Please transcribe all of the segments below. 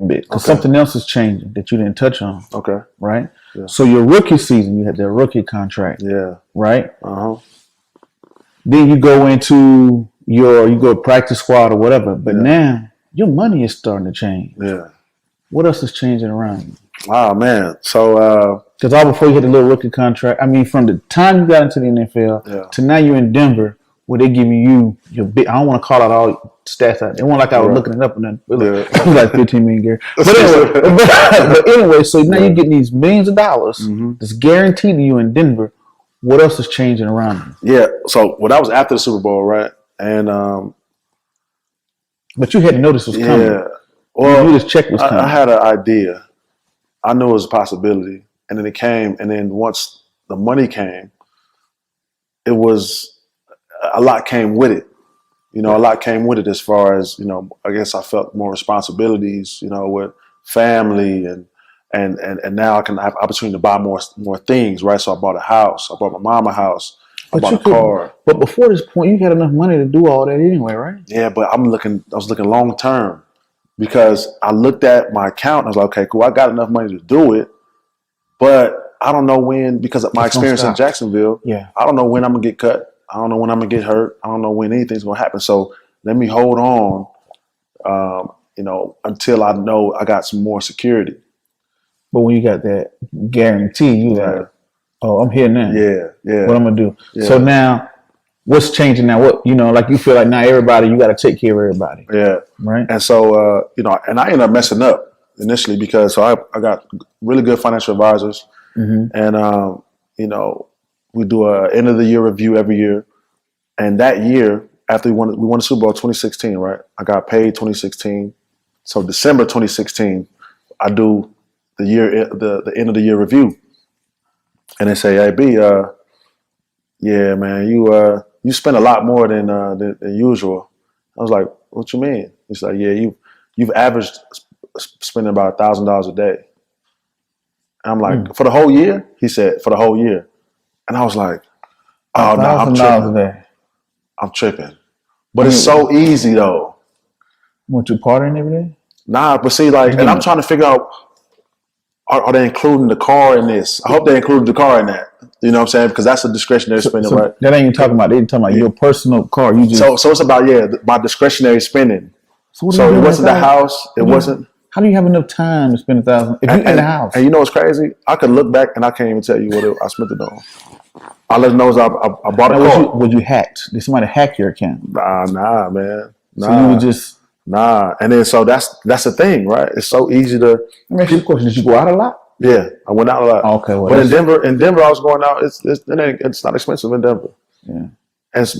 Because something else is changing that you didn't touch on. Okay. Right? Yeah. So your rookie season, you had the rookie contract. Yeah. Right? Uh-huh. Then you go into you go practice squad or whatever. But now your money is starting to change. Yeah. What else is changing around you? Oh, man. So, because all before you hit the little rookie contract, I mean, from the time you got into the NFL to now you're in Denver, where they giving you your big. I don't want to call out all stats out. It wasn't like I was looking it up and then it was like 15 million Gary. But anyway, so now you're getting these millions of dollars that's guaranteed to you in Denver. What else is changing around you? Yeah. So that was after the Super Bowl, right? And but you had to know this was coming. Yeah. Well, you knew this check was coming. I had an idea. I knew it was a possibility, and then it came. And then once the money came, it was a lot came with it. You know, a lot came with it as far as, you know, I guess I felt more responsibilities, you know, with family and now I can have opportunity to buy more things, right? So I bought a house. I bought my mom a house. I bought a car. But before this point, you had enough money to do all that anyway, right? Yeah, but I was looking long term because I looked at my account and I was like, okay, cool. I got enough money to do it, but I don't know when, because of my experience in Jacksonville, I don't know when I'm going to get cut. I don't know when I'm going to get hurt. I don't know when anything's going to happen. So let me hold on, you know, until I know I got some more security. But when you got that guarantee, you like, oh, I'm here now. Yeah. What I'm going to do. Yeah. So now, what's changing now? What, you know, like you feel like now everybody, you got to take care of everybody. Yeah. Right. And so, you know, and I ended up messing up initially because I got really good financial advisors. And, you know, we do a end of the year review every year. And that year, after we won the Super Bowl 2016, right? I got paid 2016. So December 2016, I do the end of the year review. And they say, hey, B, yeah, man, you spend a lot more than usual. I was like, what you mean? He's like, yeah, you've averaged spending about $1,000 a day. And I'm like, for the whole year? He said, for the whole year. And I was like, oh, no, I'm tripping. I'm tripping. But it's so easy, though. Want to partying every day? Nah, but see, like, and I'm trying to figure out, are they including the car in this? I hope they included the car in that. You know what I'm saying? Because that's a discretionary spending, right? That ain't even talking about. They ain't talking about your personal car. You just so it's about my discretionary spending. So it wasn't the house. It wasn't. How do you have enough time to spend $1,000 if you're in the house? And you know what's crazy? I could look back and I can't even tell you what I spent it on. All I know is I bought a car. Was you hacked? Did somebody hack your account? Nah, man. Nah. So you were just and then so that's the thing, right? It's so easy to. Let me ask you a question. Did you go out a lot? Yeah, I went out a lot. Okay, well, but in Denver, I was going out. It's not expensive in Denver. Yeah.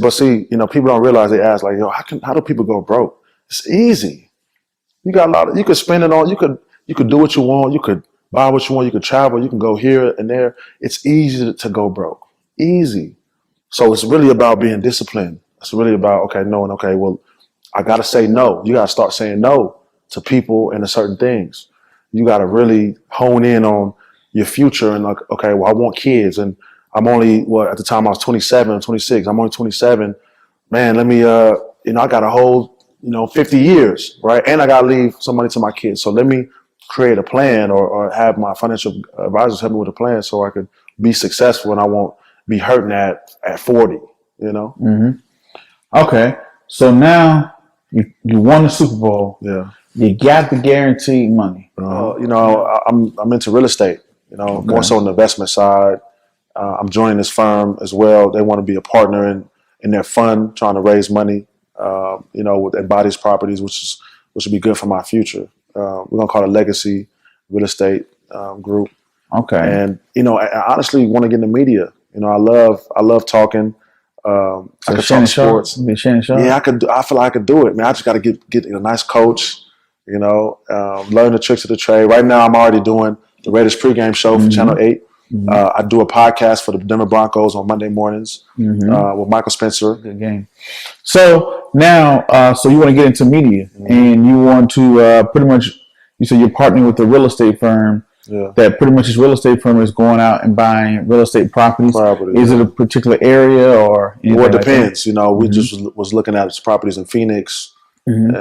But see, you know, people don't realize. They ask like, yo, how do people go broke? It's easy. You got a lot. You could spend it on. You could do what you want. You could buy what you want. You could travel. You can go here and there. It's easy to go broke. Easy. So it's really about being disciplined. It's really about knowing. Okay, well, I got to say no. You got to start saying no to people and to certain things. You got to really hone in on your future and like, okay, well, I want kids and I'm only, at the time I was 27, 26. I'm only 27. Man, let me, I got a whole, 50 years, right? And I got to leave some money to my kids. So let me create a plan or have my financial advisors help me with a plan so I could be successful and I won't be hurting at 40, Mm-hmm. Okay. So now you won the Super Bowl. Yeah. You got the guaranteed money. I'm into real estate, more so on the investment side. I'm joining this firm as well. They want to be a partner in their fund, trying to raise money, with Embodies Properties, which would be good for my future. We're going to call it Legacy Real Estate Group. Okay. And, I honestly want to get in the media. I love talking. I could talk sports. Yeah, I feel like I could do it, man. I just got to get a nice coach, learn the tricks of the trade. Right now, I'm already doing the Raiders pregame show for Channel 8. Mm-hmm. I do a podcast for the Denver Broncos on Monday mornings with Michael Spencer. Good game. So now, you want to get into media and you want to pretty much, you said you're partnering with a real estate firm that pretty much this real estate firm is going out and buying real estate properties. Is it a particular area or? Well, it depends. You know, we just was looking at properties in Phoenix, you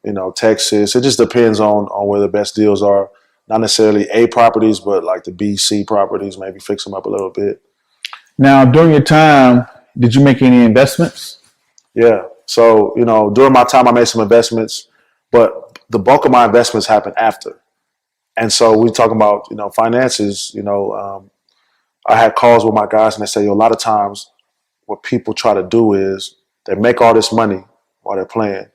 know, Texas. It just depends on where the best deals are. Not necessarily A properties, but like the B, C properties, maybe fix them up a little bit. Now, during your time, did you make any investments? Yeah. So, you know, during my time, I made some investments, but the bulk of my investments happened after. And so we talking about, you know, finances, you know, I had calls with my guys and they say, a lot of times what people try to do is they make all this money while they're playing.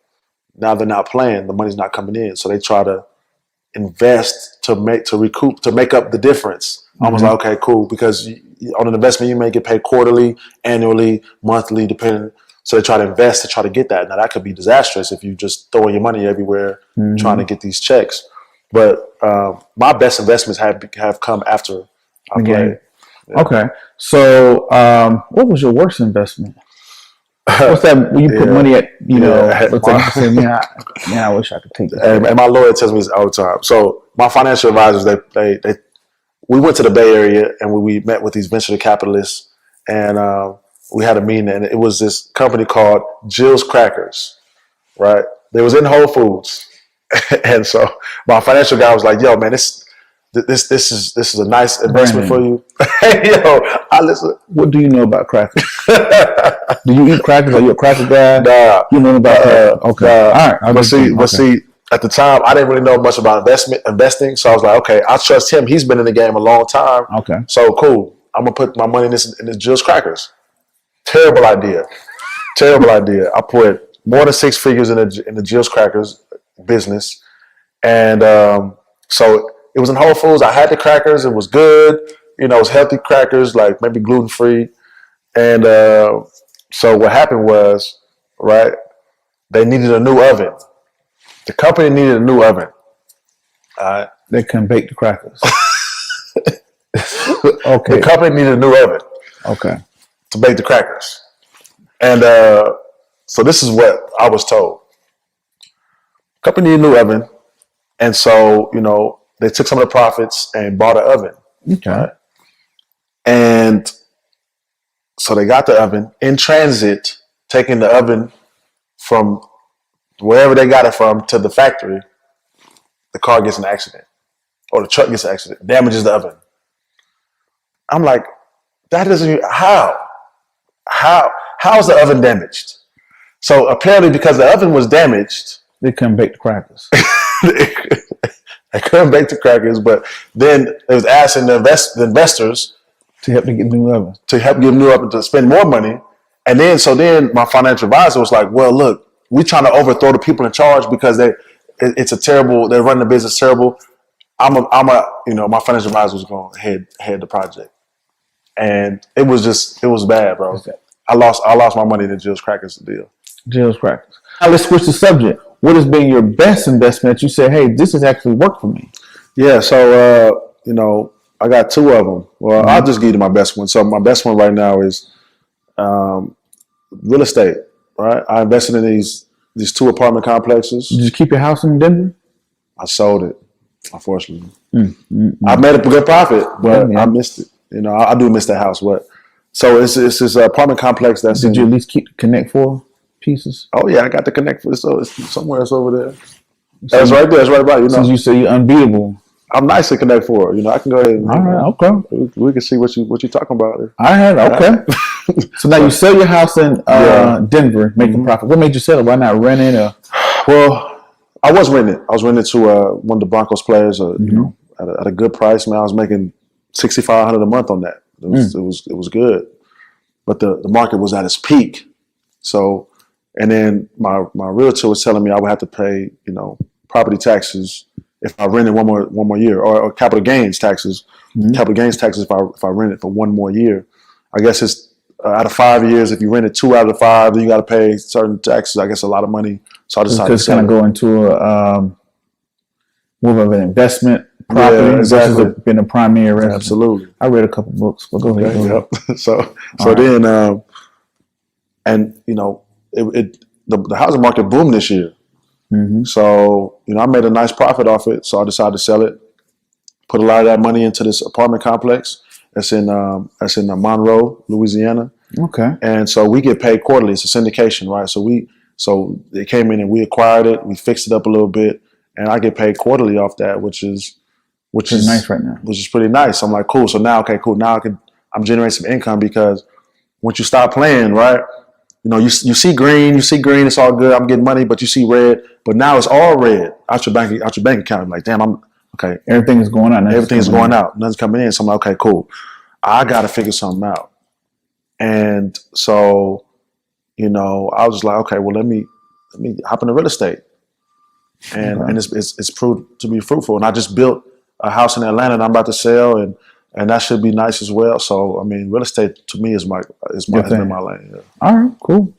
Now they're not playing, the money's not coming in. So they try to invest to make up the difference. I was like, okay, cool. Because on an investment, you may get paid quarterly, annually, monthly, depending. So they try to invest to try to get that. Now that could be disastrous if you just throwing your money everywhere trying to get these checks. But my best investments have come after I played. Yeah. Okay. So what was your worst investment? What's that when you put money at, you know, what's that you say, man, I wish I could take that. And my lawyer tells me this all the time. So my financial advisors, we went to the Bay Area and we met with these venture capitalists and we had a meeting and it was this company called Jill's Crackers, right? They was in Whole Foods. And so my financial guy was like, yo, man, this is a nice investment for you. Yo, I listen. What do you know about crackers? Do you eat crackers? Are you a cracker guy? Nah. You know about okay. All right. But see, at the time, I didn't really know much about investing. So I was like, okay, I trust him. He's been in the game a long time. Okay. So cool. I'm gonna put my money in this Jill's Crackers. Terrible idea. I put more than 6 figures in the Jill's Crackers business, and so it was in Whole Foods. I had the crackers. It was good. You know, it was healthy crackers, like maybe gluten free. And so what happened was, right? They needed a new oven. The company needed a new oven. They couldn't bake the crackers. Okay. The company needed a new oven. Okay. To bake the crackers. And so this is what I was told. Company needed a new oven. And so, you know, they took some of the profits and bought an oven. Okay. Right? And so they got the oven in transit, taking the oven from wherever they got it from to the factory. The car gets in an accident or the truck gets in an accident, damages the oven. I'm like, that doesn't, how is the oven damaged? So apparently because the oven was damaged, they couldn't bake the crackers. They couldn't bake the crackers, but then they was asking the investors to help them get new oven. To help get new oven, to spend more money. And then my financial advisor was like, well, look, we're trying to overthrow the people in charge because they're running the business terrible. My financial advisor was going to head the project. And it was bad, bro. Okay. I lost my money in the Jill's Crackers deal. Jill's Crackers. Now let's switch the subject. What has been your best investment? You say, hey, this has actually worked for me. Yeah. So, I got 2 of them. Well, I'll just give you my best one. So my best one right now is real estate, right? I invested in these 2 apartment complexes. Did you keep your house in Denver? I sold it, unfortunately. I made a good profit, but I missed it. I do miss that house. So it's this apartment complex that's Did you at least keep the Connect 4 pieces? Oh, yeah, I got the Connect 4. So it's somewhere else over there. That's right there. That's right about Since you say you're unbeatable. I'm nice at Connect 4. I can go ahead and all right, okay. We can see what you're talking about there. All right, okay. So now you sell your house in Denver, making profit. What made you sell it? Why not rent it? Well, I was renting. I was renting to one of the Broncos players, at a good price. Man, I was making $6,500 a month on that. It was good, but the market was at its peak. So, and then my realtor was telling me I would have to pay property taxes if I rented one more year, or capital gains taxes. Capital gains taxes if I rent it for 1 more year. I guess it's out of 5 years. If you rent it 2 out of the 5, then you got to pay certain taxes. I guess a lot of money. So I decided to kind of go into more of an investment property versus being a primary residence. Absolutely. I read a couple books, but go ahead. Yep. So then, the housing market boomed this year. So, I made a nice profit off it. So I decided to sell it. put a lot of that money into this apartment complex that's in Monroe, Louisiana. Okay. And so we get paid quarterly. It's a syndication, right? So they came in and we acquired it. We fixed it up a little bit, and I get paid quarterly off that, which is nice right now. Which is pretty nice. I'm like, cool. So now, okay, cool. Now I'm generating some income because once you stop playing, right? You know, you see green, it's all good. I'm getting money, but you see red, but now it's all red out your bank account. I'm like, damn, I'm okay. Everything is going out. Everything's going out. Nothing's coming in. So I'm like, okay, cool. I got to figure something out. And so, you know, I was just like, okay, well, let me hop into real estate, and it's proved to be fruitful. And I just built a house in Atlanta that I'm about to sell, and that should be nice as well. So, I mean, real estate to me is been my lane. Yeah. All right, cool.